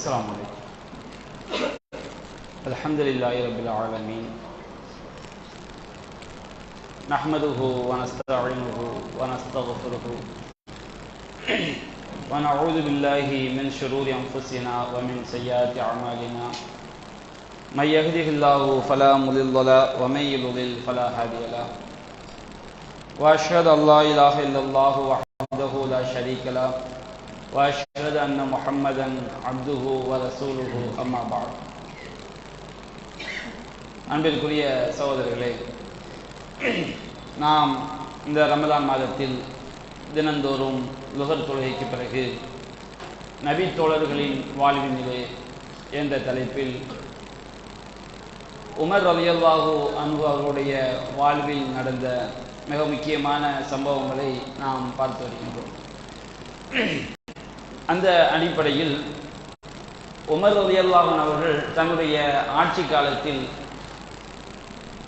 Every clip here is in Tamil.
السلام عليكم. الحمد لله رب العالمين نحمده ونستعينه ونستغفره ونعوذ بالله من شرور أنفسنا ومن سيئات أعمالنا من يهده الله فلا مضل له ومن يضلل فلا هادي له وأشهد أن لا إله إلا الله وحده لا شريك له وأشهد أن محمدا عبده ورسوله أما بعد. அன்பிற்குரிய சகோதரர்களே, நாம் இந்த ரமலான் மாதத்தில் தினந்தோறும் லுஹர் தொழுகைக்கு பிறகு நபி தோழர்களின் வாழ்வினிலே என்ற தலைப்பில் உமர் ரலியல்லாஹு அன்ஹு அவர்களுடைய வாழ்வில் நடந்த மிக முக்கியமான சம்பவங்களை நாம் பார்த்து வருகின்றோம். அந்த அடிப்படையில் உமர் ரலியல்லாஹு அன்ஹு அவர்கள் தன்னுடைய ஆட்சி காலத்தில்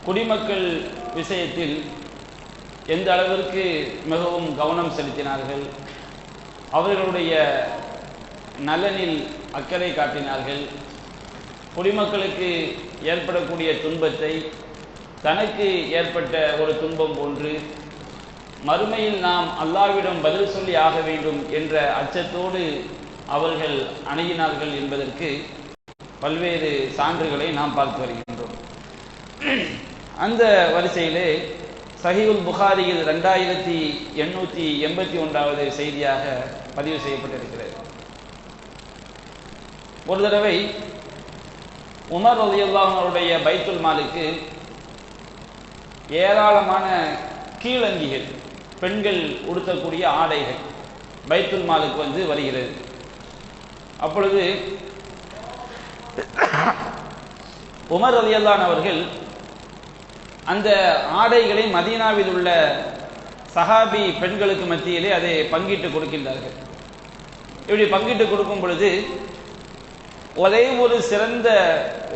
குடிமக்கள் விஷயத்தில் எந்த அளவிற்கு மிகவும் கவனம் செலுத்தினார்கள், அவர்களுடைய நலனில் அக்கறை காட்டினார்கள், குடிமக்களுக்கு ஏற்படக்கூடிய துன்பத்தை தனக்கு ஏற்பட்ட ஒரு துன்பம் போன்று மறுமையில் நாம் அல்லாஹ்விடம் பதில் சொல்லி ஆக வேண்டும் என்ற அச்சத்தோடு அவர்கள் அணுகினார்கள் என்பதற்கு பல்வேறு சான்றுகளை நாம் பார்த்து வருகின்றோம். அந்த வரிசையிலே சஹீஹுல் புகாரியில் 2881வது செய்தியாக பதிவு செய்யப்பட்டிருக்கிறது. ஒரு தடவை உமர் ரலியல்லாஹு அன்ஹுடைய பைத்துல் மாலுக்கு ஏராளமான கீழங்கிகள், பெண்கள் உடுத்தக்கூடிய ஆடைகள் பைத்துல் மாலுக்கு வருகிறது. அப்பொழுது உமர் ரலியல்லாஹு அன்ஹு அவர்கள் அந்த ஆடைகளை மதீனாவில் உள்ள சஹாபி பெண்களுக்கு மத்தியிலே அதை பங்கிட்டு கொடுக்கின்றார்கள். இப்படி பங்கிட்டு கொடுக்கும் பொழுது ஒரே ஒரு சிறந்த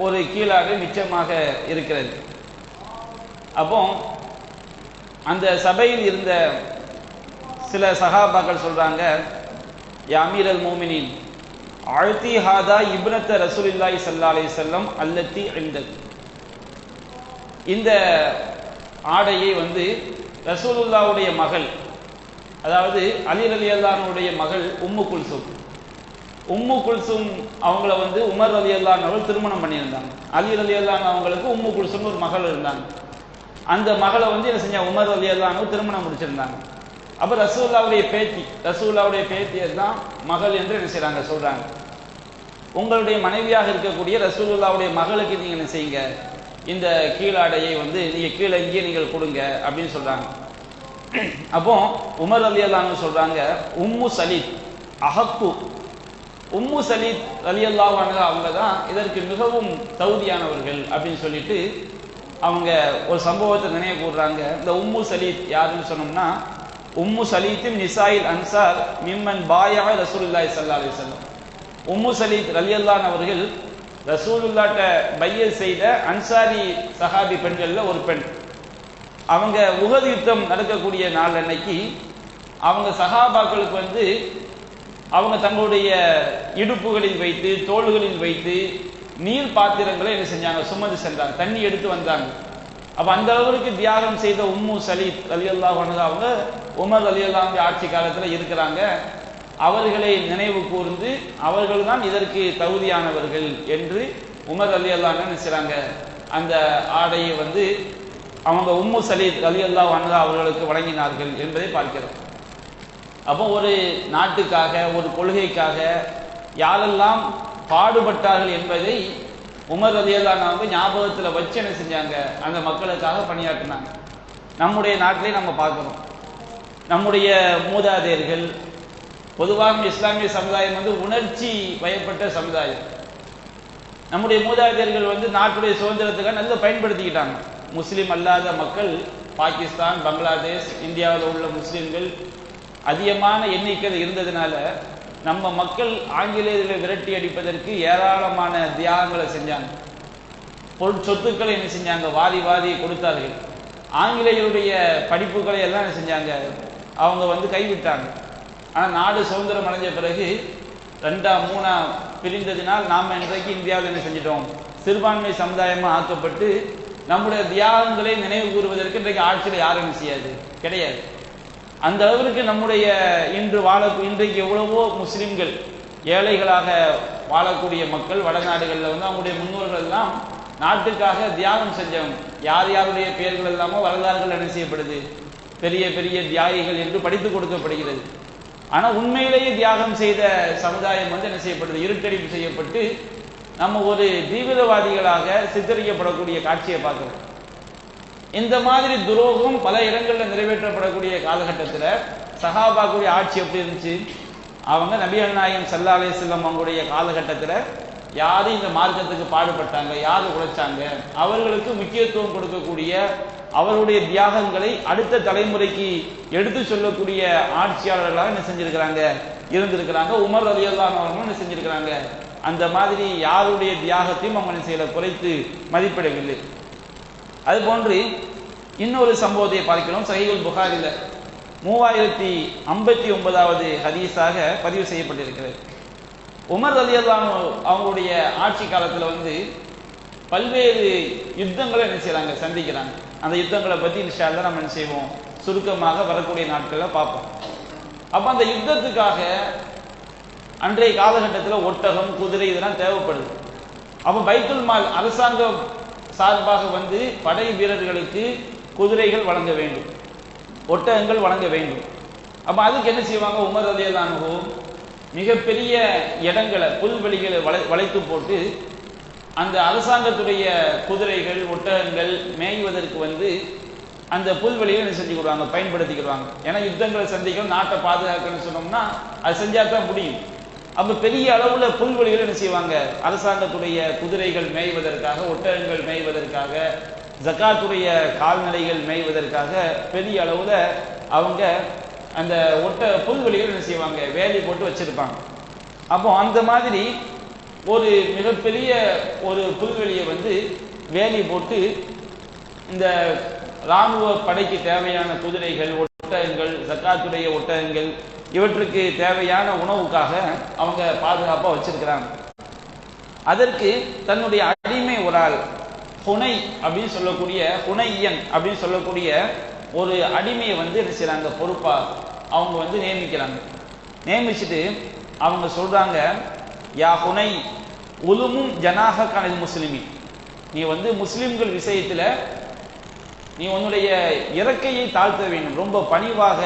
ஒரு கீழாக மிச்சமாக இருக்கிறது. அப்போ அந்த சபையில் இருந்த சில சஹாபாக்கள் சொல்றாங்க, யா அமீரல் மோமினின் அழ்த்தி ஹாதா இப்னத்த ரசூலுல்லாஹி ஸல்லல்லாஹு அலைஹி வஸல்லம் அல்லத்தி இந்தக், இந்த ஆடையை ரசூலுல்லாஹ்வுடைய மகள், அதாவது அலி ரலியல்லாஹு அன்ஹுடைய மகள் உம்மு குல்சும் அவங்கள உமர் ரலியல்லாஹு அன்ஹு அவர்கள் திருமணம் பண்ணியிருந்தாங்க. அலி ரலியல்லாஹு அன்ஹு அவங்களுக்கு உம்மு குல்சும் ஒரு மகள் இருந்தாங்க. அந்த மகளை என்ன செஞ்சாங்க, உமர் ரலியல்லாஹு அன்ஹு திருமணம் முடிச்சிருந்தாங்க. அப்ப ரசூலுல்லாஹ்வுடைய பேத்தியை தான் மகள் என்று என்ன செய்றாங்க, சொல்றாங்க. உங்களுடைய மனைவியாக இருக்கக்கூடிய ரசூலுல்லாஹ்வுடைய மகளுக்கு நீங்க என்ன செய்யுங்க, இந்த கீழாடையை நீங்க கீழே இங்கே நீங்கள் கொடுங்க அப்படின்னு சொல்றாங்க. அப்போ உமர் ரலியல்லாஹு அன்ஹு சொல்றாங்க, உம்மு சலீத் அஹக்கு, உம்மு சலீத் ரலியல்லாஹு அன்ஹு அவங்க தான் இதற்கு மிகவும் தகுதியானவர்கள் அப்படின்னு சொல்லிட்டு அவங்க ஒரு சம்பவத்தை நினைவு கூறுறாங்க. இந்த உம்மு சலீத் யாருன்னு சொன்னோம்னா, உம்மு சலீத்தின் நிசாயில் அன்சார் மிம்மன் பாயா ரசூலுல்லாஹி ஸல்லல்லாஹு அலைஹி வஸல்லம். உம்மு சலீத் ரலியல்லாஹு அன்ஹு அவர்கள் ரசூலுல்லாஹ்ட்ட பையத் செய்த அன்சாரி சஹாபி பெண்கள்ல ஒரு பெண். அவங்க உஹது யுத்தம் நடக்கக்கூடிய நாள் அன்னைக்கு அவங்க சஹாபாக்களுக்கு அவங்க தங்களுடைய இடுப்புகளில் வைத்து தோள்களில் வைத்து நீர் பாத்திரங்களை என்ன செஞ்சாங்க, சுமந்து சென்றாங்க, தண்ணி எடுத்து வந்தாங்க. அப்ப அந்த அளவுக்கு தியாகம் செய்த உம்மு சலீத் ரலியல்லாஹு அன்ஹு அவங்க உமர் ரலியல்லாஹு அன்ஹு ஆட்சி காலத்துல இருக்கிறாங்க. அவர்களை நினைவு கூர்ந்து அவர்கள் தான் இதற்கு தகுதியானவர்கள் என்று உமர் ரலியல்லாஹு அன்ஹு நினைச்சாங்க. அந்த ஆடையை அவங்க உம்மு சலீத் ரலியல்லாஹு அன்ஹு அவர்களுக்கு வழங்கினார்கள் என்பதை பார்க்கிறோம். அப்போ ஒரு நாட்டுக்காக, ஒரு கொள்கைக்காக யாரெல்லாம் பாடுபட்டார்கள் என்பதை உமர் ரலியல்லாஹு அன்ஹு ஞாபகத்தில் வச்சு என்ன செஞ்சாங்க, அந்த மக்களுக்காக பணியாற்றினாங்க. நம்முடைய நாட்டிலே நம்ம பார்க்கிறோம், நம்முடைய மூதாதையர்கள், பொதுவாக இஸ்லாமிய சமுதாயம் உணர்ச்சி வயப்பட்ட சமுதாயம். நம்முடைய மூதாதையர்கள் நாட்டுடைய சுதந்திரத்துக்காக நல்லா பயன்படுத்திக்கிட்டாங்க. முஸ்லீம் அல்லாத மக்கள், பாகிஸ்தான், பங்களாதேஷ், இந்தியாவில் உள்ள முஸ்லீம்கள் அதிகமான எண்ணிக்கையில் இருந்ததுனால நம்ம மக்கள் ஆங்கிலேயர்களை விரட்டி அடிப்பதற்கு ஏராளமான தியாகங்களை செஞ்சாங்க. சொத்துக்களை என்ன செஞ்சாங்க, வாரி வாரி கொடுத்தார்கள். ஆங்கிலேயருடைய படிப்புகளை எல்லாம் என்ன செஞ்சாங்க, அவங்க கைவிட்டாங்க. ஆனால் நாடு சுதந்திரம் அடைஞ்ச பிறகு 2ஆம் 3ஆம் பிரிந்ததினால் நாம் இன்றைக்கு இந்தியாவில் என்ன செஞ்சிட்டோம், சிறுபான்மை சமுதாயமாக ஆக்கப்பட்டு நம்முடைய தியாகங்களை நினைவு கூறுவதற்கு இன்றைக்கு ஆட்சியில் யாரும் செய்யாது, கிடையாது. அந்த அளவிற்கு நம்முடைய இன்றைக்கு எவ்வளவோ முஸ்லிம்கள் ஏழைகளாக வாழக்கூடிய மக்கள் வடநாடுகளில் அவங்களுடைய முன்னோர்கள் எல்லாம் நாட்டுக்காக தியாகம் செஞ்சவங்க. யார் யாருடைய பெயர்கள் எல்லாமோ வரலாறுகள் என்ன செய்யப்படுது, பெரிய பெரிய தியாகிகள் என்று படித்து கொடுக்கப்படுகிறது. ஆனால் உண்மையிலேயே தியாகம் செய்த சமுதாயம் என்ன செய்யப்படுது, இருட்டடிப்பு செய்யப்பட்டு நம்ம ஒரு தீவிரவாதிகளாக சித்தரிக்கப்படக்கூடிய காட்சியை பார்க்கிறோம். இந்த மாதிரி துரோகம் பல இடங்களில் நிறைவேற்றப்படக்கூடிய காலகட்டத்தில் சஹாபாக்குடைய ஆட்சி எப்படி இருந்துச்சு? அவங்க நபிகள் நாயகம் ஸல்லல்லாஹு அலைஹி வஸல்லம் அவங்களுடைய காலகட்டத்தில் யாரு இந்த மார்க்கத்துக்கு பாடுபட்டாங்க, யாரு உழைச்சாங்க, அவர்களுக்கு முக்கியத்துவம் கொடுக்கக்கூடிய, அவருடைய தியாகங்களை அடுத்த தலைமுறைக்கு எடுத்து சொல்லக்கூடிய ஆட்சியாளர்களாக என்ன செஞ்சிருக்கிறாங்க, இருந்திருக்கிறாங்க. உமர் ரலியல்லாஹு அன்ஹு என்ன செஞ்சிருக்கிறாங்க, அந்த மாதிரி யாருடைய தியாகத்தையும் அவங்க என்ன செய்யல, குறைத்து மதிப்பிடவில்லை. அது போன்று இன்னொரு சம்பவத்தை பார்க்கிறோம். சஹீஹுல் புகாரில 3059வது ஹதீஸாக பதிவு செய்யப்பட்டிருக்கிறது. உமர் ரலியல்லாஹு அன்ஹு அவங்களுடைய ஆட்சி காலத்தில் பல்வேறு யுத்தங்களை என்ன செய்யறாங்க, சந்திக்கிறாங்க. அந்த யுத்தங்களை பற்றி இன்ஷா அல்லாஹ் நம்ம என்ன செய்வோம், சுருக்கமாக வரக்கூடிய நாட்களில் பார்ப்போம். அப்போ அந்த யுத்தத்துக்காக அன்றைய காலகட்டத்தில் ஒட்டகம், குதிரை இதெல்லாம் தேவைப்படுது. அப்போ பைத்துல் மால் அரசாங்கம் சார்பாக படை வீரர்களுக்கு குதிரைகள் வழங்க வேண்டும், ஒட்டகங்கள் வழங்க வேண்டும். அப்போ அதுக்கு என்ன செய்வாங்க, உமர் ரலியல்லாஹு அன்ஹு மிகப்பெரிய இடங்களை, புல்வெளிகளை வளைத்து போட்டு அந்த அரசாங்கத்துடைய குதிரைகள், ஒட்டகங்கள் மேய்வதற்கு அந்த புல்வெளியை என்ன செஞ்சுக்கிடுவாங்க, பயன்படுத்திக்கிடுவாங்க. ஏன்னா யுத்தங்களை சந்திக்கணும், நாட்டை பாதுகாக்கணும்னு சொன்னோம்னா அது செஞ்சா தான் முடியும். அப்போ பெரிய அளவுல புல்வெளிகள் என்ன செய்வாங்க, அரசாங்கத்துடைய குதிரைகள் மேய்வதற்காக, ஒட்டகங்கள் மேய்வதற்காக, ஜக்காத்துடைய கால்நடைகள் மேய்வதற்காக பெரிய அளவுல அவங்க அந்த புல்வெளிகள் என்ன செய்வாங்க, வேலி போட்டு வச்சிருப்பாங்க. அப்போ அந்த மாதிரி ஒரு மிகப்பெரிய ஒரு புல்வெளியை வேலி போட்டு இந்த இராணுவ படைக்கு தேவையான குதிரைகள், ஒட்டகங்கள், ஜக்காத்துடைய ஒட்டகங்கள் இவற்றுக்கு தேவையான உணவுக்காக அவங்க பாதுகாப்பாக வச்சிருக்கிறாங்க. அதற்கு தன்னுடைய அடிமை ஒரு ஆள், ஹுனை அப்படின்னு சொல்லக்கூடிய, ஹுனையன் அப்படின்னு சொல்லக்கூடிய ஒரு அடிமையை என்ன செய்றாங்க, பொறுப்பா அவங்க நியமிக்கிறாங்க. நியமிச்சுட்டு அவங்க சொல்றாங்க, யா ஹுனை உலுமும் ஜனாஹ கனல் முஸ்லிமி, நீ முஸ்லிம்கள் விஷயத்துல நீ உன்னுடைய இறக்கையை தாழ்த்த வேண்டும், ரொம்ப பணிவாக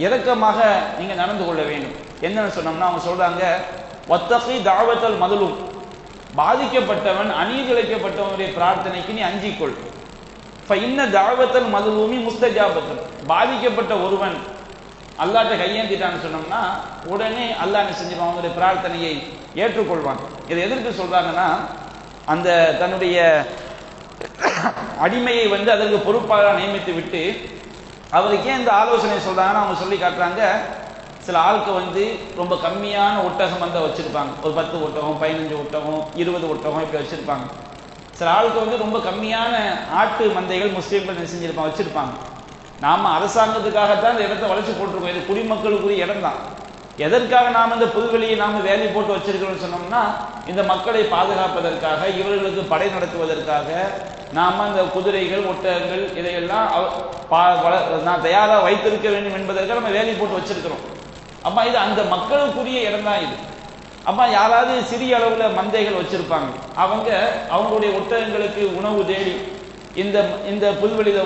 இரக்கமாக நீங்க நடந்து கொள்ள வேண்டும். என்னன்னு சொன்னோம்னா அவங்க சொல்றாங்க, வத்தகி தாவத்தல் மதுலும், பாதிக்கப்பட்டவன், அநீதி இழைக்கப்பட்டவனுடைய பிரார்த்தனைக்கு நீ அஞ்சிக்கொள். இன்ன தாவத்தல் மதுலூமி முஸ்தஜாபத்தல், பாதிக்கப்பட்ட ஒருவன் அல்லாட்ட கையேந்திட்டான்னு சொன்னோம்னா உடனே அல்லாஹ் என்ன செஞ்சிருவான், அவனுடைய பிரார்த்தனையை ஏற்றுக்கொள்வான். இதை எதற்கு சொல்றாங்கன்னா, அந்த தன்னுடைய அடிமையை அதற்கு பொறுப்பாக நியமித்து விட்டு அவருக்கு ஏன் இந்த ஆலோசனை சொல்றாங்கன்னா அவங்க சொல்லி காட்டுறாங்க, சில ஆளுக்கு ரொம்ப கம்மியான ஒட்டகம் வச்சிருப்பாங்க, ஒரு 10 ஒட்டகம், 15 ஒட்டகம், 20 ஒட்டகம் இப்படி வச்சிருப்பாங்க. சில ஆளுக்கு ரொம்ப கம்மியான ஆட்டு மந்தைகள் முஸ்லீம்கள் என்ன செஞ்சிருப்பாங்க, வச்சிருப்பாங்க. நாம அரசாங்கத்துக்காகத்தான் இந்த இடத்தை வளைச்சு போட்டிருக்கோம், இது குடிமக்களுக்குரிய இடம் தான். எதற்காக நாம் இந்த புல்வெளியை நாம வேலி போட்டு வச்சிருக்கிறோம்னு சொன்னோம்னா, இந்த மக்களை பாதுகாப்பதற்காக, இவர்களுக்கு படை நடத்துவதற்காக நாம அந்த குதிரைகள், ஒட்டகங்கள் இதையெல்லாம் நான் தயாராக வைத்திருக்க வேண்டும் என்பதற்காக நம்ம வேலி போட்டு வச்சிருக்கிறோம். அப்ப இது அந்த மக்களுக்குரிய இடம் தான் இது. அப்ப யாராவது சிறிய அளவுல மந்தைகள் வச்சிருப்பாங்க, அவங்களுடைய ஒட்டகங்களுக்கு உணவு தேடி இந்த புல்வெளியில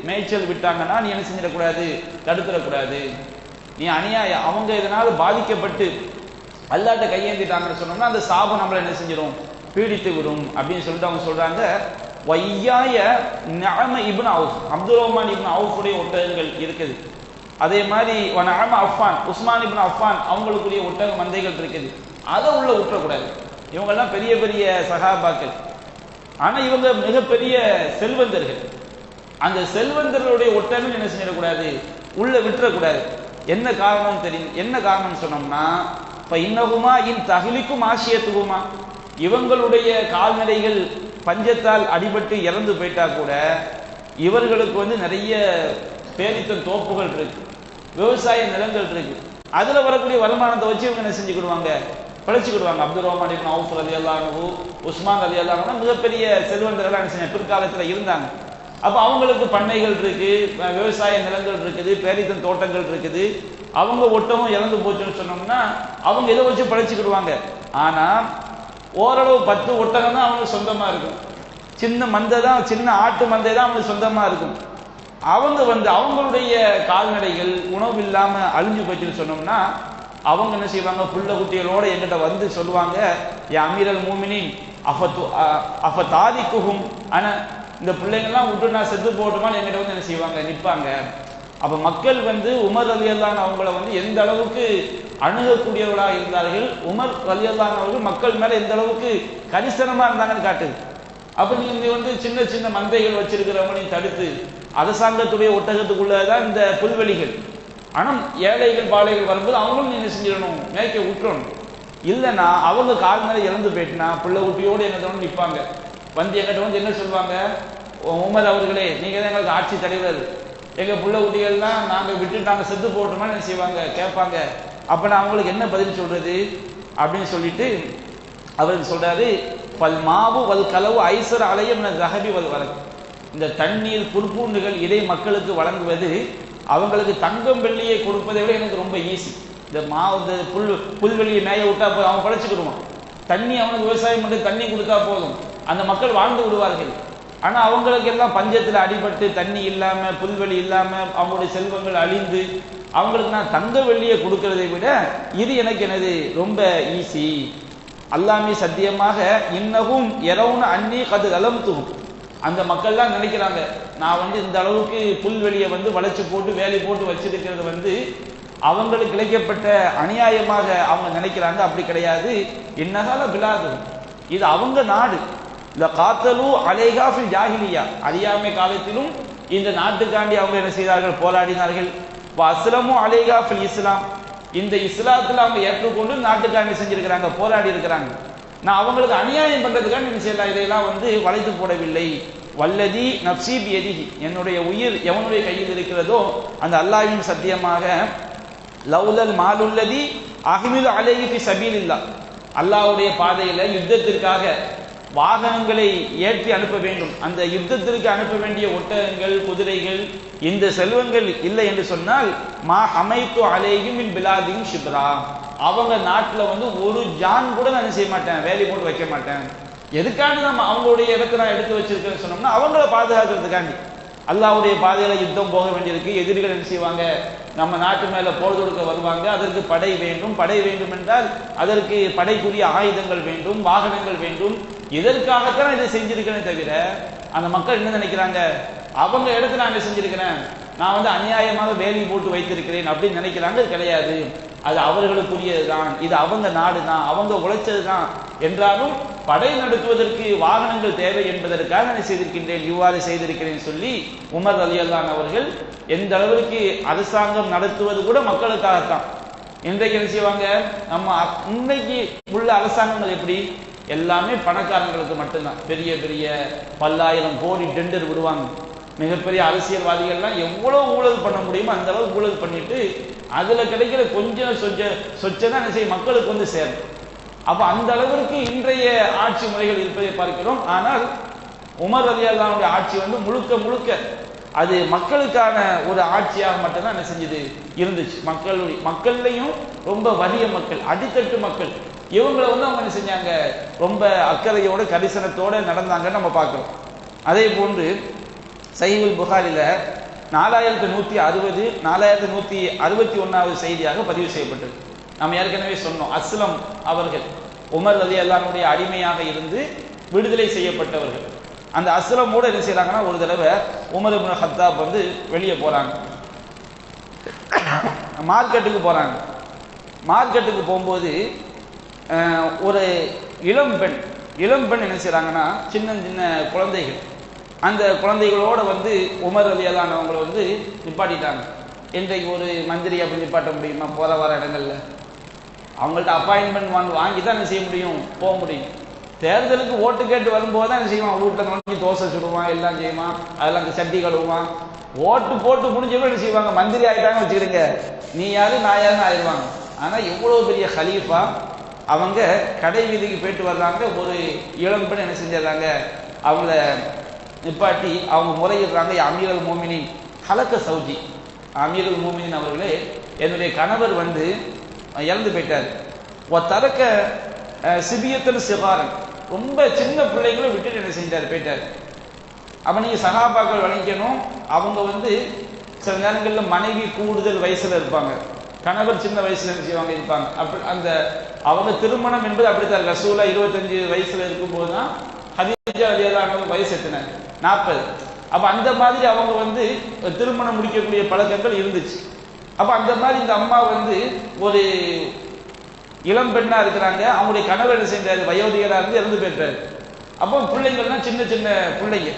மேய்ச்சல் விட்டாங்கன்னா நீ என்ன செஞ்சிடக்கூடாது, தடுத்துடக்கூடாது. நீ அநியாயம், அவங்க இதனால பாதிக்கப்பட்டு அல்லாட்ட கையேந்திட்டாங்கன்னு சொன்னோம்னா அந்த சாபம் நம்மளை என்ன செஞ்சிடும், பீடித்து விடும் அப்படின்னு சொல்லிட்டு அவங்க சொல்றாங்க. வையாய நஅம இப்னு அவுஃப், அப்துல் ரஹ்மான் இப்னு அவுஃபுடைய ஒட்டகங்கள் இருக்குது. அதே மாதிரி நஅம அஃபான், உஸ்மான் இப்னு அஃபான் அவங்களுக்குரிய ஒட்டக மந்தைகள் இருக்குது. அதை உள்ள விட்டுறக்கூடாது. இவங்கெல்லாம் பெரிய பெரிய சஹாபாக்கள், ஆனா இவங்க மிகப்பெரிய செல்வந்தர்கள். அந்த செல்வந்தர்களுடைய ஒட்டகம் என்ன செஞ்சிடக்கூடாது, உள்ள விட்டுறக்கூடாது. என்ன காரணம் தெரியும், என்ன காரணம் சொன்னோம்னா, இப்ப இன்னகுமா இன் தகிலிக்கும் ஆசியத்துக்குமா, இவங்களுடைய கால்நடைகள் பஞ்சத்தால் அடிபட்டு இறந்து போயிட்டா கூட இவர்களுக்கு நிறைய பேரித்தன் தோப்புகள் இருக்கு, விவசாய நிலங்கள் இருக்கு. அதுல வரக்கூடிய வருமானத்தை வச்சு இவங்க என்ன செஞ்சுக்கிடுவாங்க, பழிச்சுக்கிடுவாங்க. அப்துல் ரஹ்மான் இப்னு அவுஃப் ரலியல்லாஹு அன்ஹு, உஸ்மான் ரலியல்லாஹு அன்ஹு மிகப்பெரிய செல்வந்தர்களாக பிற்காலத்தில் இருந்தாங்க. அப்போ அவங்களுக்கு பண்ணைகள் இருக்கு, விவசாய நிலங்கள் இருக்குது, பேரித்தன் தோட்டங்கள் இருக்குது. அவங்க ஒட்டகம் இறந்து போச்சுன்னு சொன்னோம்னா அவங்க இதை வச்சு பழிச்சுக்கிடுவாங்க. ஆனா ஓரளவு 10 ஒட்டகம் தான் அவங்களுக்கு சொந்தமா இருக்கும். சின்ன மந்தை தான், சின்ன ஆட்டு மந்தை தான் அவங்களுக்கு சொந்தமா இருக்கும். அவங்க அவங்களுடைய கால்நடைகள் உணவு இல்லாம அழிஞ்சு போச்சுன்னு சொன்னோம்னா அவங்க என்ன செய்வாங்க, புள்ள குட்டிகளோட என்கிட்ட வந்து சொல்லுவாங்க, அமீரல் மூமினின் அஃபதாதிக்குஹும், ஆனா இந்த பிள்ளைங்கள்லாம் விட்டு நான் செத்து போட்டுமான்னு என்கிட்ட வந்து என்ன செய்வாங்க, நிற்பாங்க. அப்ப மக்கள் உமர் ரலியல்லாஹு அன்ஹு அவங்கள எந்த அளவுக்கு அணுகக்கூடியவர்களாக இருந்தார்கள், உமர் ரலியல்லாஹு அன்ஹு அவர்கள் மக்கள் மேல எந்த அளவுக்கு கரிசனமா இருந்தாங்கன்னு காட்டுது. அப்ப நீங்க சின்ன சின்ன மந்தைகள் வச்சிருக்கிறவங்களையும் தடுத்து அரசாங்கத்துடைய ஒட்டகத்துக்குள்ளதான் இந்த புல்வெளிகள். ஆனா ஏழைகள் பாலைகள் வரும்போது அவங்களும் நீங்க செஞ்சிடணும், மேய்க்க விட்டுறணும். இல்லைன்னா அவங்க கால்நடை இறந்து போயிட்டுனா பிள்ளை குட்டியோடு எங்கிட்ட நிற்பாங்க. எங்கிட்ட என்ன சொல்லுவாங்க, உமர் அவர்களே நீங்க தான் எங்களுக்கு ஆட்சி தலைவர், எங்க பிள்ளை குட்டிகள்லாம் நாங்க விட்டு நாங்க செத்து போட்டோம்னா என்ன செய்வாங்க, கேட்பாங்க. அப்ப நான் அவங்களுக்கு என்ன பதில் சொல்றது அப்படின்னு சொல்லிட்டு அவர் சொல்றாரு, பல் மாவு வல் கலவு ஐசர் அலையம் ரஹபி வல் வரக். இந்த தண்ணீர் புற்பூண்டுகள் இதை மக்களுக்கு வழங்குவது அவங்களுக்கு தங்கம் வெள்ளியை கொடுப்பதை விட எனக்கு ரொம்ப ஈஸி. இந்த மாவு புல்வெளியை மேய விட்டா அவன் படைச்சுக்கிடுவான். தண்ணி அவனுக்கு விவசாயம் பண்ணி தண்ணி கொடுத்தா போதும், அந்த மக்கள் வாழ்ந்து விடுவார்கள். ஆனா அவங்களுக்கு எல்லாம் பஞ்சத்தில் அடிபட்டு தண்ணி இல்லாம புல்வெளி இல்லாம அவங்களுடைய செல்வங்கள் அழிந்து அவங்களுக்கு நான் தங்க வெள்ளியை கொடுக்கறதை விட இது எனக்கு எனது ரொம்ப ஈஸி. அல்லாமே சத்தியமாக இன்னகும் இரவுன அன்னி கது அலம்துகும். அந்த மக்கள்லாம் நினைக்கிறாங்க, நான் இந்த அளவுக்கு புல்வெளியை வளைச்சு போட்டு வேலி போட்டு வச்சிருக்கிறது அவங்களுக்கு இழைக்கப்பட்ட அநியாயமாக அவங்க நினைக்கிறாங்க. அப்படி கிடையாது. என்னகால பிலாது, இது அவங்க நாடு. இந்த காத்தலு அலைகாஃபில் ஜாஹிலியா, அறியாமை காலத்திலும் இந்த நாட்டுக்காண்டி அவங்க என்ன செய்தார்கள், போராடினார்கள். அஸ்லமு அலைகாஃபில் இஸ்லாம், இந்த இஸ்லாத்துல அவங்க ஏற்றுக்கொண்டு நாட்டுக்காண்டி செஞ்சிருக்கிறாங்க, போராடி இருக்கிறாங்க. நான் அவங்களுக்கு அநியாயம் பண்றதுக்காக என்ன செய்யலாம், இதையெல்லாம் வளைத்து போடவில்லை. வல்லதி நப்சி பியதிஹி, என்னுடைய உயிர் எவனுடைய கையில் இருக்கிறதோ அந்த அல்லாஹ்வின் சத்தியமாக, லௌலல் மாலுல்லதி அஹ்மிது அலைஹி ஃபி சபீலில்லாஹ், அல்லாஹ்வுடைய பாதையில யுத்தத்திற்காக வாகனங்களை ஏற்றி அனுப்ப வேண்டும், அந்த யுத்தத்திற்கு அனுப்ப வேண்டிய ஒட்டகங்கள் குதிரைகள் இந்த செல்வங்கள் இல்லை என்று சொன்னால், மா ஹமைத்து அலைஹிம் மின் பிலாதிஹிம் ஷிப்ரா, அவங்க நாட்டில் ஒரு ஜான் கூட நான் செய்ய மாட்டேன், வேலி போட்டு வைக்க மாட்டேன். எதுக்காண்டி நம்ம அவங்களுடைய இடத்தை நான் எடுத்து வச்சிருக்கேன்னு சொன்னோம்னா அவங்கள பாதுகாக்கிறதுக்காண்டி. அல்லாஹ்வுடைய பாதையில யுத்தம் போக வேண்டியிருக்கு, எதிரிகள் என்ன செய்வாங்க, நம்ம நாட்டு மேல போர் தொடுக்க வருவாங்க, அதற்கு படை வேண்டும். படை வேண்டும் என்றால் அதற்கு படைக்குரிய ஆயுதங்கள் வேண்டும், வாகனங்கள் வேண்டும். இதற்காகத்தான் இதை செஞ்சிருக்கிறேன் தவிர அந்த மக்கள் என்ன நினைக்கிறாங்க, அவங்க இடத்துல நான் என்ன செஞ்சிருக்கிறேன், நான் அநியாயமாக வேலி போட்டு வைத்திருக்கிறேன் அப்படின்னு நினைக்கிறாங்க. கிடையாது, அது அவர்களுக்குரியது தான், இது அவங்க நாடு தான், அவங்க உழைச்சது தான். என்றாலும் படை நடத்துவதற்கு வாகனங்கள் தேவை என்பதற்காக நான் செய்திருக்கின்றேன், இவ்வாறு செய்திருக்கிறேன் சொல்லி உமர் ரலியல்லாஹு அன்ஹு அவர்கள் எந்த அளவிற்கு அரசாங்கம் நடத்துவது கூட மக்களுக்காகத்தான். இன்றைக்கு என்ன செய்வாங்க, நம்ம இன்னைக்கு உள்ள அரசாங்கங்கள் எப்படி, எல்லாமே பணக்காரங்களுக்கு மட்டும்தான். பெரிய பெரிய பல்லாயிரம் கோடி டெண்டர் விடுவாங்க. மிகப்பெரிய அரசியல்வாதிகள்லாம் எவ்வளவு ஊழல் பண்ண முடியுமோ அந்த அளவுக்கு ஊழல் பண்ணிட்டு அதுல கிடைக்கிற கொஞ்சம் சொச்சதான் என்ன செய்ய மக்களுக்கு சேரும். அப்ப அந்த அளவிற்கு இன்றைய ஆட்சி முறைகள் இருப்பதை பார்க்கிறோம். ஆனால் உமர் ரலியல்லாஹு அன்ஹுடைய ஆட்சி முழுக்க முழுக்க அது மக்களுக்கான ஒரு ஆட்சியாக மட்டும்தான் என்ன செஞ்சது இருந்துச்சு. மக்கள்லையும் ரொம்ப வறிய மக்கள், அடித்தட்டு மக்கள், இவங்களை அவங்க என்ன செஞ்சாங்க, ரொம்ப அக்கறையோட கரிசனத்தோட நடந்தாங்கன்னு நம்ம பார்க்கிறோம். அதே போன்று சஹீஹுல் புகாரில 4160 4161வது செய்தியாக பதிவு செய்யப்பட்டது. நாம் ஏற்கனவே சொன்னோம், அஸ்லம் அவர்கள் உமர் ரலியல்லாஹு அன்ஹுடைய அடிமையாக இருந்து விடுதலை செய்யப்பட்டவர்கள். அந்த அஸ்லமோட என்ன செய்யறாங்கன்னா, ஒரு தடவை உமர் இப்னு ஹத்தாப் வெளியே போறாங்க, மார்க்கெட்டுக்கு போறாங்க. மார்க்கெட்டுக்கு போகும்போது ஒரு இளம் பெண் என்ன செய்யறாங்கன்னா, சின்ன சின்ன குழந்தைகள், அந்த குழந்தைகளோட உமர் ரலியல்லாஹு அன்ஹு அவங்களை நிப்பாட்டிட்டாங்க. இன்றைக்கு ஒரு மந்திரி அப்படி நிப்பாட்ட முடியுமா, போற வர இடங்கள்ல அவங்கள்ட்ட அப்பாயின்மெண்ட் வாங்கி தான் என்ன செய்ய முடியும், போக முடியும். தேர்தலுக்கு ஓட்டு கேட்டு வரும்போது தான் என்ன செய்வான், வீட்டில் நோக்கி தோசை சுடுவான், எல்லாம் செய்வான், அதெல்லாம் அந்த சட்டி கழுவுவான். ஓட்டு போட்டு முடிஞ்சவங்க என்ன செய்வாங்க, மந்திரி ஆயிட்டாங்க வச்சுக்கிடுங்க, நீ யாரு நான் யாருன்னு ஆயிடுவாங்க. ஆனா எவ்வளவு பெரிய ஹலீஃபா, அவங்க கடை வீதிக்கு போயிட்டு வர்றாங்க. ஒரு இளம்பெண் என்ன செஞ்சிடறாங்க, அவங்கள நிப்பாட்டி அவங்க முறையிடுறாங்க, அமீருல் மோமினின் ஹலக்க சௌஜி, அமீருல் மோமினின் அவர்களே, என்னுடைய கணவர் வந்து இறந்து போயிட்டார். தரக்க சிபியத்தன் சிகாரன், ரொம்ப சின்ன பிள்ளைங்களை விட்டுட்டு என்ன செஞ்சார், போயிட்டார். அப்ப நீங்க சகாபாக்கள் வழங்கணும், அவங்க வந்து சில நேரங்களில் மனைவி கூடுதல் வயசுல இருப்பாங்க, கணவர் சின்ன வயசுல செய்வாங்க இருப்பாங்க. அப்படி அந்த அவங்க திருமணம் என்பது அப்படித்தான். ரசூலா 25 வயசுல இருக்கும்போது தான் ஹதீஜா ரலியல்லாஹு அன்ஹா வயசு எத்தனை, 40. அப்ப அந்த மாதிரி அவங்க வந்து திருமணம் முடிக்கக்கூடிய பழக்கங்கள் இருந்துச்சு. அப்ப அந்த மாதிரி இந்த அம்மா வந்து ஒரு இளம் பெண்ணா இருக்கிறாங்க, அவங்களுடைய கணவர் என்ன செஞ்சாரு, வயோதிகரா இருந்து இறந்து போயிட்டாரு. அப்போ பிள்ளைங்கள்லாம் சின்ன சின்ன பிள்ளைங்க.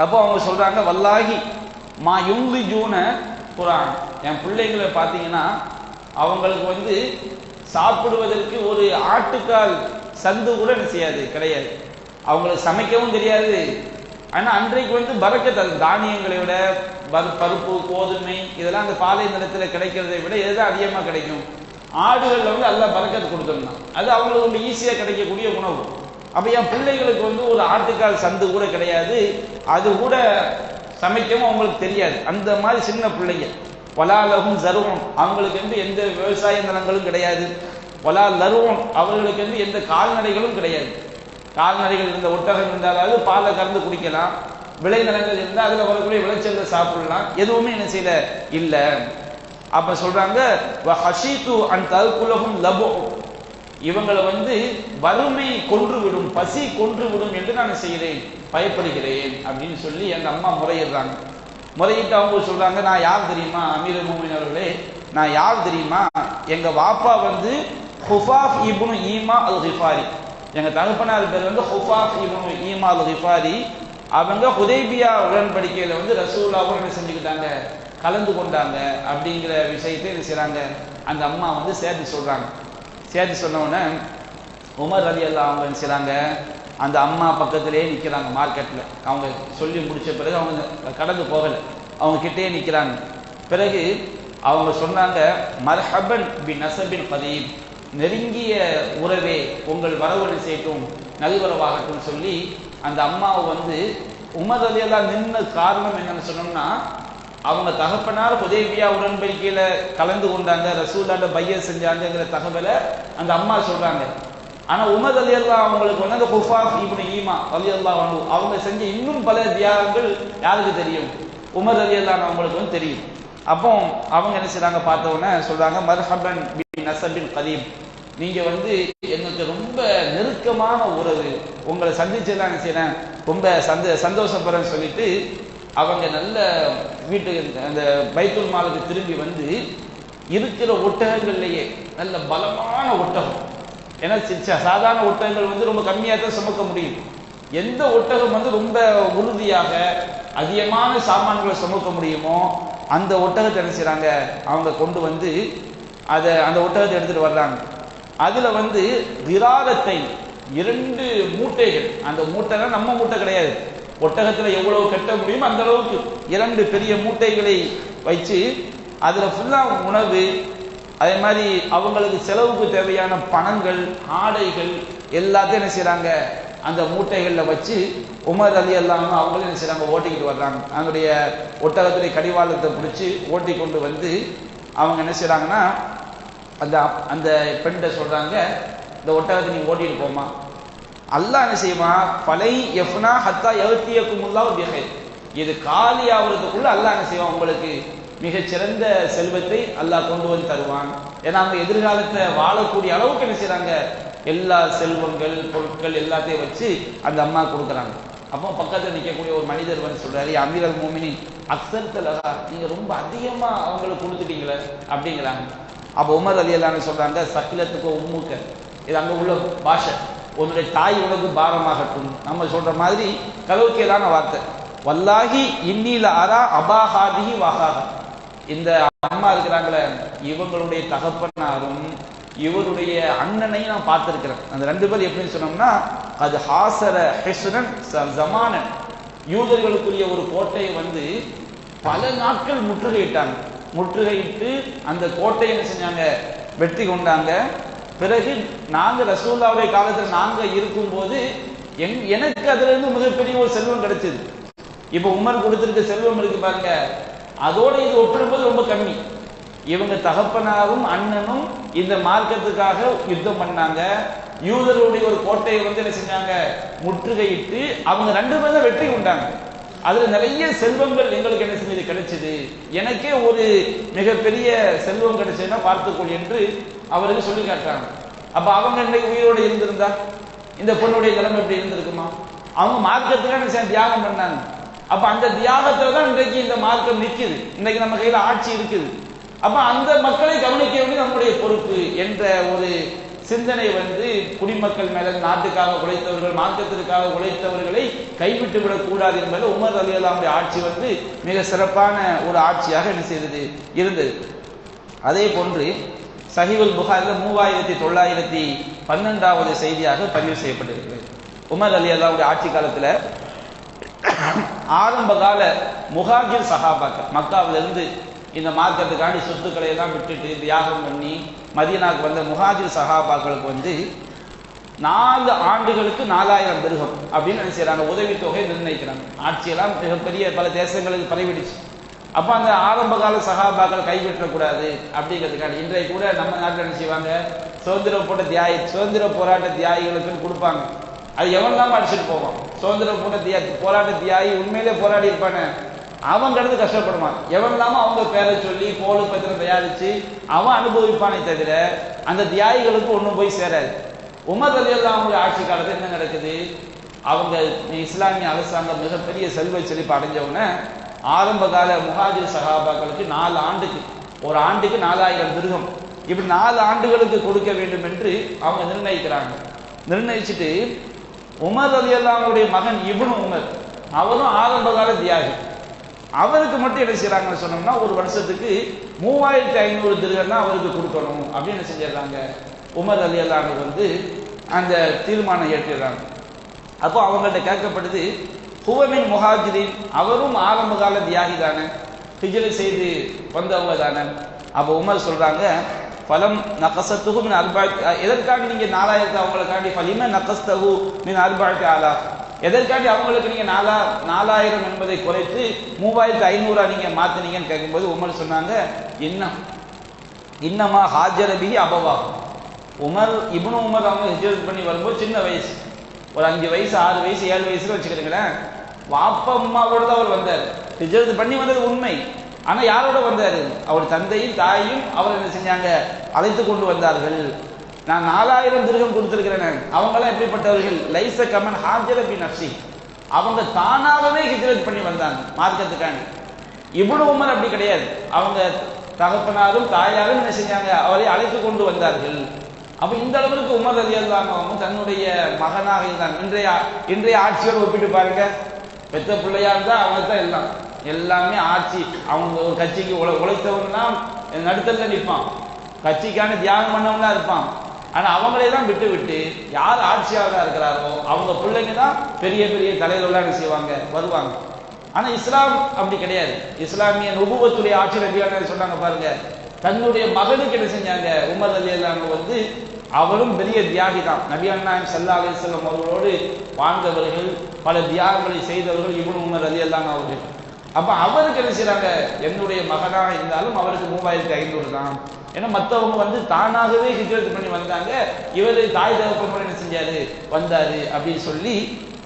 அப்போ அவங்க சொல்றாங்க, வல்லாஹி மா யுங்லி ஜூன குரான், என் பிள்ளைங்களை பார்த்தீங்கன்னா அவங்களுக்கு வந்து சாப்பிடுவதற்கு ஒரு ஆட்டுக்கால் சந்து கூட என்ன செய்யாது, கிடையாது. அவங்களுக்கு சமைக்கவும் தெரியாது. ஆனா அன்றைக்கு வந்து பரக்கத், தானியங்களை விட பருப்பு கோதுமை இதெல்லாம் அந்த பாலை நிலத்தில் கிடைக்கிறதை விட எதுதான் அதிகமா கிடைக்கும், ஆடுகள்ல வந்து அல்லாஹ் பரக்கத் கொடுத்தோம்னா அது அவங்களுக்கு ரொம்ப ஈஸியா கிடைக்கக்கூடிய உணவு. அப்ப என் பிள்ளைகளுக்கு வந்து ஒரு ஆட்டுக்கால் சந்து கூட கிடையாது, அது கூட சமைக்கவும் அவங்களுக்கு தெரியாது. அந்த மாதிரி சின்ன பிள்ளைங்க. வலா லஹும் ஜருவும், அவங்களுக்கு வந்து எந்த விவசாய நிலங்களும் கிடையாது. வலா லருவும், அவர்களுக்கு வந்து எந்த கால்நடைகளும் கிடையாது. கால்நடைகள் இருந்த ஒட்டகம் இருந்தாலாவது பாலை கறந்து குடிக்கலாம், விளை நிலங்கள் இருந்தால் அதுல வரக்கூடிய விளைச்சல்ல சாப்பிடலாம், எதுவுமே என்ன செய்யல இல்ல. அப்ப சொல்றாங்க, வஹஷீது அன் தல்குலஹும் லபு, இவங்களை வந்து வறுமை கொன்று விடும், பசி கொன்று விடும் என்று நான் செய்கிறேன், பயப்படுகிறேன் அப்படின்னு சொல்லி எங்க அம்மா முறையிடுறாங்க. முறையிட்டு அவங்க சொல்றாங்க, நான் யார் தெரியுமா அமீருல் மோமினின் அவர்களே, நான் யார் தெரியுமா, எங்க வாப்பா வந்து ஹுஃபாஃப் இப்னு ஈமா அல் கிஃபாரி, எங்க தகப்பனார் பேர் வந்து ஹுஃபாஃப் இப்னு ஈமா அல் கிஃபாரி. அவங்க ஹுதைபியா உடன்படிக்கையில வந்து ரசூலுல்லாஹ் என்ன செஞ்சுக்கிட்டாங்க, கலந்து கொண்டாங்க அப்படிங்கிற விஷயத்தை என்ன செய்றாங்க, அந்த அம்மா வந்து சேர்த்து சொல்றாங்க. சேர்த்து சொன்ன உடனே உமர் ரலியல்லாஹு அவங்க என்ன செய்றாங்க, அந்த அம்மா பக்கத்திலே நிற்கிறாங்க மார்க்கெட்ல. அவங்க சொல்லி முடிச்ச பிறகு அவங்க கடந்து போகல, அவங்க கிட்டே நிற்கிறாங்க. பிறகு அவங்க சொன்னாங்க, மர்ஹபன் பி நஸபின் கதீம், நெருங்கிய உறவே உங்கள் வரவு செய்யட்டும், நல்வரவாகட்டும் சொல்லி அந்த அம்மாவை வந்து உமர் ரலியல்லாஹு நின்ன காரணம் என்னன்னு சொன்னோம்னா, அவங்க தகப்பனார் ஹுதைபியா உடன்படிக்கையில கலந்து கொண்டாங்க, ரசூலுல்லாஹ்ட பையத் செஞ்சாங்கிற தகவலை அந்த அம்மா சொல்றாங்க. ஆனா உமர் ரலியல்லாஹு அவங்களுக்கு வந்து அந்த ஹுஃபாஃப் இப்னு ஈமா ரலியல்லாஹு அன்ஹு அவங்க செஞ்ச இன்னும் பல தியாகங்கள் யாருக்கு தெரியும், உமர் ரலியல்லாஹு அவங்களுக்கு வந்து தெரியும். அப்போ அவங்க என்ன செய்றாங்க, பார்த்த உடனே சொல்றாங்க, மர்ஹபன் பி நஸபின் கதீம், நீங்க வந்து எனக்கு ரொம்ப நெருக்கமான உறவு, உங்களை சந்திச்செல்லாம் என்ன செய்யறேன், ரொம்ப சந்தோஷப்படுறேன்னு சொல்லிட்டு அவங்க நல்ல வீட்டுக்கு அந்த பைத்துல் மாலுக்கு திரும்பி வந்து இருக்கிற ஒட்டகங்கள்லயே நல்ல பலமான ஒட்டகம், ஏன்னா சாதாரண ஒட்டகங்கள் வந்து ரொம்ப கம்மியாக தான் சுமக்க முடியும், எந்த ஒட்டகம் வந்து ரொம்ப உறுதியாக அதிகமான சாமான்களை சுமக்க முடியுமோ அந்த ஒட்டகத்தை என்ன செய்றாங்க, அவங்க கொண்டு வந்து அதை அந்த ஒட்டகத்தை எடுத்துட்டு வர்றாங்க. அதுல வந்து விராதத்தை 2 மூட்டைகள், அந்த மூட்டைனா நம்ம மூட்டை கிடையாது, ஒட்டகத்துல எவ்வளவு கட்ட முடியும் அந்த அளவுக்கு 2 பெரிய மூட்டைகளை வச்சு அதுல ஃபுல்லா உணவு, அதே மாதிரி அவங்களுக்கு செலவுக்கு தேவையான பணங்கள் ஆடைகள் எல்லாத்தையும் என்ன செய்றாங்க, அந்த மூட்டைகள்ல வச்சு உமர் ரலியல்லாஹு அன்ஹு அவங்களும் என்ன செய்றாங்க, ஓட்டிக்கிட்டு வர்றாங்க. அவங்களுடைய ஒட்டகத்துடைய கடிவாளத்தை பிடிச்சி ஓட்டி கொண்டு வந்து அவங்க என்ன செய்றாங்கன்னா, அந்த அந்த பெண்கிட்ட சொல்றாங்க, இந்த ஒட்டகத்தை நீங்க ஓட்டிட்டு போமா, அல்லாஹ் என்ன செய்வான், பலை எஃப்னா ஹத்தா யஹ்தியகுமுல்லாஹு பிஹைர், இது காலி ஆவறதுக்குள்ள அல்லாஹ் என்ன செய்வான், உங்களுக்கு மிகச்சிறந்த செல்வத்தை அல்லாஹ் கொண்டு வந்து தருவான். ஏன்னா அவங்க எதிர்காலத்தை வாழக்கூடிய அளவுக்கு என்ன செய்றாங்க, எல்லா செல்வங்கள் பொருட்கள் எல்லாத்தையும் வச்சு அந்த அம்மா கொடுக்குறாங்க. அப்போ பக்கத்தில் நிற்கக்கூடிய ஒரு மனிதர் வந்து சொல்றாரு, அமீருல் மோமினின் அக்ஸர் தலஹா, நீங்க ரொம்ப அதிகமா அவங்களுக்கு கொடுத்துட்டீங்களே அப்படிங்கிறாங்க. அப்போ உமர் ரலியல்லாஹு அன்ஹு சொல்றாங்க, சக்கிலத்துக்கு உம்முக்க, இது அங்க உள்ள பாஷை, உன்னுடைய தாய் உனக்கு பாரமாகட்டும், நம்ம சொல்ற மாதிரி கலவுக்கேதான வார்த்தை. வல்லாஹி இன்னில அரா அபாஹாதிஹி வஹாஹா, இந்த அம்மா இருக்கிறாங்களே இவங்களுடைய தகப்பனாரும் இவருடைய அண்ணனையும் நான் பார்த்திருக்கிறேன். அந்த 2 பேர் எப்படின்னு சொன்னோம்னா, அது ஹாசர ஹிஸ்ரன் ஜமான, யூதர்களுக்குரிய ஒரு கோட்டையை வந்து பல நாட்கள் முற்றுகையிட்டாங்க. முற்றுகையிட்டு அந்த கோட்டையை என்ன செஞ்சாங்க, வெற்றி கொண்டாங்க. பிறகு நாங்க ரசூலுல்லாஹ்வுடைய காலத்தில் நாங்க இருக்கும்போது எனக்கு அதுல இருந்து மிகப்பெரிய ஒரு செல்வம் கிடைச்சது. இப்ப உமர் கொடுத்திருக்க செல்வம் இருக்கு பாருங்க, அதோட இது ஒப்பிடும்போது ரொம்ப கம்மி. இவங்க தகப்பனாரும் அண்ணனும் இந்த மார்க்கத்துக்காக யுத்தம் பண்ணாங்க. யூதருடைய ஒரு கோட்டையை என்ன செஞ்சாங்க, முற்றுகையிட்டு அவங்க 2 பேரும் தான் வெற்றி கொண்டாங்க. அதுல நிறைய செல்வங்கள் எங்களுக்கு என்ன செஞ்சது, கிடைச்சது. எனக்கே ஒரு மிகப்பெரிய செல்வம் கிடைச்சதுன்னா பார்த்துக்கொள் என்று அவருக்கு சொல்லி காட்டுறாங்க. அப்ப அவங்க இன்னைக்கு உயிரோடு இருந்திருந்தா இந்த பொண்ணுடைய நிலைமை எப்படி இருந்திருக்குமா? அவங்க மார்க்கத்துக்கான தியாகம் பண்ணாங்க. அப்ப அந்த தியாகத்துல தான் இன்றைக்கு இந்த மார்க்கம் நிற்குது. இன்னைக்கு நம்ம கையில ஆட்சி இருக்குது. அப்ப அந்த மக்களை கவனிக்க வேண்டியது நம்முடைய பொறுப்பு என்ற ஒரு சிந்தனை குடிமக்கள் மேல, நாட்டுக்காக உழைத்தவர்கள், மார்க்கத்திற்காக உழைத்தவர்களை கைவிட்டு விடக் கூடாது என்பது உமர் ரலியல்லாஹு ஆட்சி மிக சிறப்பான ஒரு ஆட்சியாக என்ன செய்தது, இருந்தது. அதே போன்று சஹீஹுல் புகாரில 3912வது செய்தியாக பதிவு செய்யப்பட்டிருக்கிறது. உமர் ரலியல்லாஹு ஆட்சி காலத்துல ஆரம்ப கால முஹாஜிர் சஹாபாக்கள், மக்காவிலிருந்து இந்த மார்க்கத்துக்காண்டி சொத்துக்களை எல்லாம் விட்டுட்டு தியாகம் பண்ணி மதீனாவுக்கு வந்த முஹாஜிர் சஹாபாக்களுக்கு 4 ஆண்டுகளுக்கு 4000 திர்ஹம் அப்படின்னு என்ன செய்யறாங்க, உதவித்தொகை நிர்ணயிக்கிறாங்க. ஆட்சியெல்லாம் மிகப்பெரிய பல தேசங்களுக்கு பரவிடுச்சு. அப்ப அந்த ஆரம்ப கால சஹாபாக்கள் கைவிட்டக்கூடாது அப்படிங்கிறதுக்காண்டி இன்றைக்கு கூட நம்ம நாட்டில் என்ன செய்வாங்க, சுதந்திர போராட்ட தியாகிகளுக்கு கொடுப்பாங்க. அது எவன் தான் அடிச்சுட்டு போவான். சுதந்திர போராட்ட தியாகி உண்மையிலே போராடி இருப்பானே, அவன் கடந்து கஷ்டப்படுவான். எவன் இல்லாம அவங்க பேரை சொல்லி போலு பத்திரம் தயாரிச்சு அவன் அனுபவிப்பானே தவிர அந்த தியாகிகளுக்கு ஒன்றும் போய் சேராது. உமர் ரலியல்லாஹு ஆட்சி காலத்தில் என்ன நடக்குது, அவங்க இஸ்லாமிய அரசாங்கம் மிகப்பெரிய செல்வ செழிப்பு அடைஞ்சவன ஆரம்ப கால முஹாஜிர் சஹாபாக்களுக்கு 4 ஆண்டுக்கு, ஒரு ஆண்டுக்கு 4000 திர்ஹம் இப்படி 4 ஆண்டுகளுக்கு கொடுக்க வேண்டும் என்று அவங்க நிர்ணயிக்கிறாங்க. நிர்ணயிச்சுட்டு உமர் ரலியல்லாஹுடைய மகன் இப்னு உமர், அவரும் ஆரம்ப கால தியாகி, அவருக்கு மட்டும் என்ன செய்யறாங்கன்னு சொன்னோம்னா ஒரு வருஷத்துக்கு 3500 திர்ஹம் தான் அவருக்கு கொடுக்கணும் அப்படின்னு செஞ்சிடறாங்க. உமர் ரலியல்லாஹு அந்த தீர்மானம் ஏற்றுறாங்க. அப்போ அவங்கள்ட்ட கேட்கப்படுது, ஹுவமின் முஹாஜிரின், அவரும் ஆரம்ப கால தியாகி தானே, ஹிஜ்ரத் செய்து வந்தவங்க தானே. அப்போ உமர் சொல்றாங்க, பலம் நகசத்துகு மின் அர்பாத், எதற்காண்டி நீங்க 4000 அவங்களுக்காண்டி, பலிம நகஸ்தகு மின் அர்பாத் ஆலா, எதற்காண்டி அவங்களுக்கு நீங்க 4000 என்பதை குறைத்து 3500 நீங்க மாத்தினீங்கன்னு கேட்கும்போது உமர் சொன்னாங்க, இன்னமா ஹாஜரபிஹி அபவா. இப்னு உமர் அவங்க ஹிஜ்ரத் பண்ணி வரும்போது சின்ன வயசு, ஒரு 5 வயசு 6 வயசு 7 வயசுல வச்சுக்கிறீங்களேன். வாப்பா அம்மாவோட தான் அவர் வந்தார். ஹிஜ்ரத் பண்ணி வந்தது உண்மை, ஆனா யாரோட வந்தாரு, அவர் தந்தையும் தாயும் அவர் என்ன செஞ்சாங்க, அழைத்து கொண்டு வந்தார்கள். நான் 4000 திர்ஹம் கொடுத்திருக்கிறேன். அவங்களாம் எப்படிப்பட்டவர்கள், லைஸ கமன் ஹாஜர பி நஃப்ஸி, அவங்க தானாகவே ஹிஜ்ரத் பண்ணி வந்தாங்க மார்க்கத்துக்காண்டி. இப்னு உமர் அப்படி கிடையாது, அவங்க தகப்பனாரும் தாயாரும் என்ன செஞ்சாங்க, அவரை அழைத்து கொண்டு வந்தார்கள். அப்ப இந்த அளவுக்கு உமர் ரலியல்லாஹு தன்னுடைய மகனாக இருந்தாங்க. இன்றைய ஆட்சியோடு ஒப்பிட்டு பாருங்க, பெத்த பிள்ளையா இருந்தா அவங்க தான் எல்லாமே ஆட்சி. அவங்க ஒரு கட்சிக்கு உழைத்தவங்கன்னா நடுத்தல நிற்பான், கட்சிக்கான தியாகம் பண்ணவனா இருப்பான். ஆனா அவங்களே தான் விட்டு யார் ஆட்சியாளராக இருக்கிறாரோ அவங்க பிள்ளைங்க தான் பெரிய பெரிய தலைவர்கள்லாம் என்ன செய்வாங்க, வருவாங்க. ஆனா இஸ்லாம் அப்படி கிடையாது. இஸ்லாமிய நுபுவத்துடைய ஆட்சி நபியாளர் சொன்னாங்க பாருங்க, தன்னுடைய மகனுக்கு என்ன செஞ்சாங்க, உமர் ரலியல்லாஹு அவரும் பெரிய தியாகி தான். நபிகள் நாயகம் ஸல்லல்லாஹு அலைஹி வஸல்லம் அவர்களோடு வாழ்ந்தவர்கள், பல தியாகங்களை செய்தவர்கள் இப்னு உமர் ரலியல்லாஹு அவர்கள். அப்ப அவருக்கு என்ன செய்யறாங்க, என்னுடைய மகனாக இருந்தாலும் அவருக்கு 3500 தான். ஏன்னா மற்றவங்க தானாகவே ஹிஜ்ரத் பண்ணி வந்தாங்க, இவர் தாய் தகப்பனோடு என்ன செஞ்சாரு, வந்தாரு அப்படின்னு சொல்லி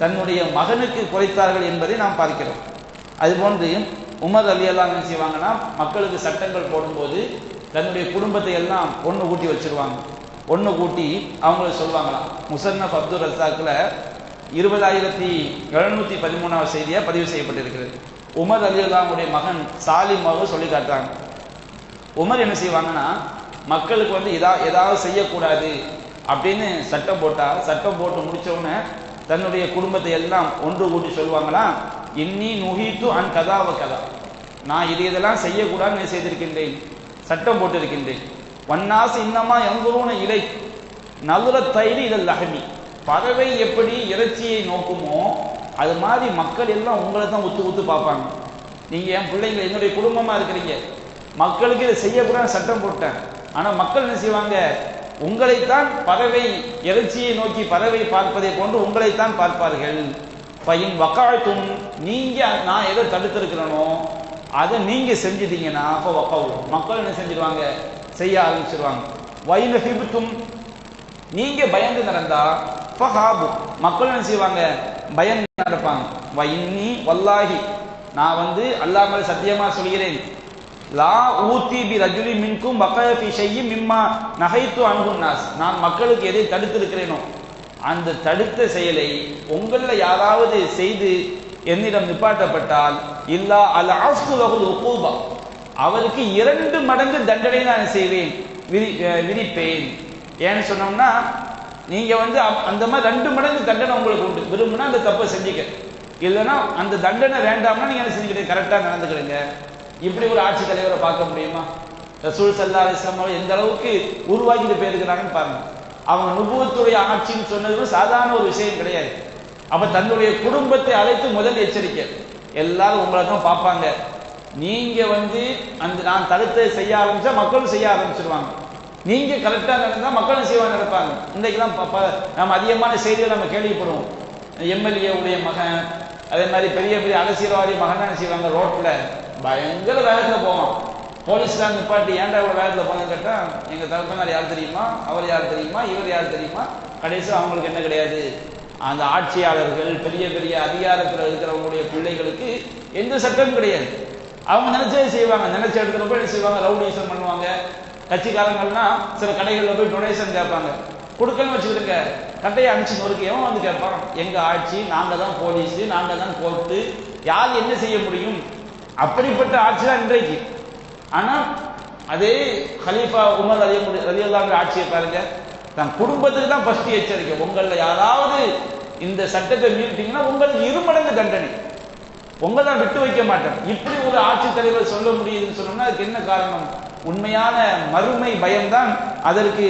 தன்னுடைய மகனுக்கு குறைத்தார்கள் என்பதை நாம் பார்க்கிறோம். அதுபோன்று உமர் ரலியல்லாஹு என்ன செய்வாங்கன்னா, மக்களுக்கு சட்டங்கள் போடும்போது தன்னுடைய குடும்பத்தை எல்லாம் ஒன்று கூட்டி வச்சிருவாங்க. ஒன்று கூட்டி அவங்கள சொல்லுவாங்களாம். முஸன்னஃப் அப்துர் ரஸாக்ல 20713வது செய்தியா பதிவு செய்யப்பட்டிருக்கிறது. உமர் ரலியல்லாஹுடைய மகன் சாலிம் அவர்கள் சொல்லி காட்டுறாங்க. உமர் என்ன செய்வாங்கன்னா, மக்களுக்கு ஏதாவது செய்யக்கூடாது அப்படின்னு சட்டம் போட்டு முடிச்ச உடனே தன்னுடைய குடும்பத்தை எல்லாம் ஒன்று கூட்டி சொல்லுவாங்களாம், இன்னி நுஹீத்து அன் கதாவ கதா, நான் இதெல்லாம் செய்யக்கூடாதுன்னு செய்திருக்கின்றேன், சட்டம் போட்டிருக்கின்றேன். வன்னாசு இன்னமா எங்குறூன இலை நலுர தைரி இதழ் லஹமி, பறவை எப்படி இறைச்சியை நோக்குமோ அது மாதிரி மக்கள் எல்லாம் உங்களை தான் உத்து பார்ப்பாங்க. நீங்க என் பிள்ளைங்க, என்னுடைய குடும்பமா இருக்கிறீங்க, மக்களுக்கு இதை செய்யக்கூடாது சட்டம் போட்டேன். ஆனா மக்கள் என்ன செய்வாங்க, உங்களைத்தான் பறவை இறைச்சியை நோக்கி பறவை பார்ப்பதை போன்று உங்களைத்தான் பார்ப்பார்கள். பையன் வக்காழ்த்தும், நீங்க நான் எதை தடுத்திருக்கிறேனோ அதை நீங்க செஞ்சுட்டீங்கன்னா அப்போ வக்காவும் மக்கள் என்ன செஞ்சிருவாங்க, செய்ய ஆரம்பிச்சிருவாங்க. வயின ஹிபுத்தும், நீங்க பயந்து நடந்தா ஃபஹாபு மக்கள் என்ன செய்வாங்க, பயந்து நடப்பாங்க. வயின்னி வல்லாஹி, நான் அல்லாஹ் மேல சத்தியமா சொல்கிறேன், லா ஊத்தி பி ரஜுலி மின்கும் வக்கய ஃபி ஷைஇம் மிம்மா நஹைத்து அன்ஹுன் நாஸ், நான் மக்களுக்கு எதை தடுத்திருக்கிறேனோ அந்த தடுத்த செயலை உங்கள யாராவது செய்து என்னிடம் நிப்பாட்டப்பட்டால் இல்லா அல் அஃது லஹுல் உகூபா, அவருக்கு 2 மடங்கு தண்டனை நான் செய்வேன், விதிப்பேன். ஏன்னு சொன்னோம்னா நீங்க அந்த மாதிரி 2 மடங்கு தண்டனை உங்களுக்கு உண்டு. விரும்புனா அந்த தப்பை செஞ்சுக்க, இல்லைன்னா அந்த தண்டனை வேண்டாம்னா நீங்க என்ன செஞ்சுக்கிட்டு கரெக்டா நடந்துக்கிடுங்க. இப்படி ஒரு ஆட்சி தலைவரை பார்க்க முடியுமா? ரசூல் ஸல்லல்லாஹு அலைஹி வஸல்லம் எந்த அளவுக்கு உருவாக்கிட்டு போயிருக்கிறாங்கன்னு பாருங்க. அவங்க நுபுவத்துடைய ஆட்சின்னு சொன்னது சாதாரண ஒரு விஷயம் கிடையாது. அப்ப தன்னுடைய குடும்பத்தை அழைத்து முதல் எச்சரிக்கை, எல்லாரும் உங்களை தான் பார்ப்பாங்க, நீங்க அந்த நான் தடுத்து செய்ய ஆரம்பிச்சா மக்களும் செய்ய ஆரம்பிச்சிருவாங்க, நீங்க கரெக்டா நடந்தா மக்களும் செய்வாங்க நடப்பாங்க. இன்றைக்கெல்லாம் நம்ம அதிகமான செய்திகள் நம்ம கேள்விப்படுவோம். எம்எல்ஏ உடைய மகன், அதே மாதிரி பெரிய பெரிய அரசியல்வாதி மகன் என்ன செய்வாங்க, ரோட்ல பயங்கர வேகத்துல போவான். போலீஸ்காரன் நிப்பாட்டி ஏன்டா இவ்வளவு வேகத்துல போனேன்னு கேட்டா, எங்க தகப்பனார் யார் தெரியுமா, அவர் யார் தெரியுமா, இவர் யார் தெரியுமா. கடைசி அவங்களுக்கு என்ன கிடையாது, அந்த ஆட்சியாளர்கள் பெரிய பெரிய அதிகாரத்தில் இருக்கிறவங்களுடைய பிள்ளைகளுக்கு எந்த சட்டமும் கிடையாது. அவங்க நினைச்சே செய்வாங்க, நினைச்ச இடத்துல போய் என்ன செய்வாங்க, ரவுடிசம் பண்ணுவாங்க. கட்சிக்காரங்கள்னா சில கடைகளில் போய் டொனேஷன் கேட்பாங்க, கொடுக்கணும்னு வச்சுக்கிட்டுங்க, கட்டையை அனுப்பிச்சு நொறுக்கு எவன் கேட்பான், எங்க ஆட்சி, நாங்க தான் போலீஸ், நாங்க தான் கோர்ட்டு, யார் என்ன செய்ய முடியும்? அப்படிப்பட்ட ஆட்சி தான் இன்றைக்கு. ஆனா அதே ஹலீஃபா உமர் ரலியல்லாஹு ஆட்சியை பாருங்க, தன் குடும்பத்துக்கு தான் ஃபர்ஸ்ட் எச்சரிக்கை, உங்கள யாராவது இந்த சட்டத்தை மீறிட்டீங்கன்னா உங்களுக்கு 2 மடங்கு தண்டனை, உங்களை தான் விட்டு வைக்க மாட்டேன். இப்படி ஒரு ஆட்சி தலைவர் சொல்ல முடியுதுன்னு சொன்னோம்னா அதுக்கு என்ன காரணம்? உண்மையான மறுமை பயம்தான் அதற்கு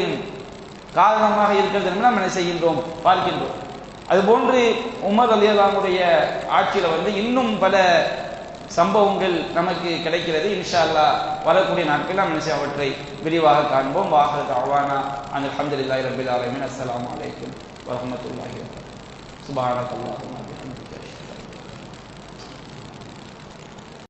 காரணமாக இருக்கிறது என்று நாம் என்ன செய்கின்றோம், பார்க்கின்றோம். அதுபோன்று உமர் ரலியல்லாஹுடைய ஆட்சியில இன்னும் பல சம்பவங்கள் நமக்கு கிடைக்கிறது. இன்ஷா அல்லாஹ் வரக்கூடிய நாட்கள் நாம் அவற்றை விரிவாக காண்போம். வாஹிரு தஅவானா அல்ஹம்துலில்லாஹி ரப்பில் ஆலமீன். அஸ்ஸலாமு அலைக்கும் வரஹ்மத்துல்லாஹி வபரகாத்துஹு. சுப்ஹானல்லாஹி வ பிஹம்திஹி.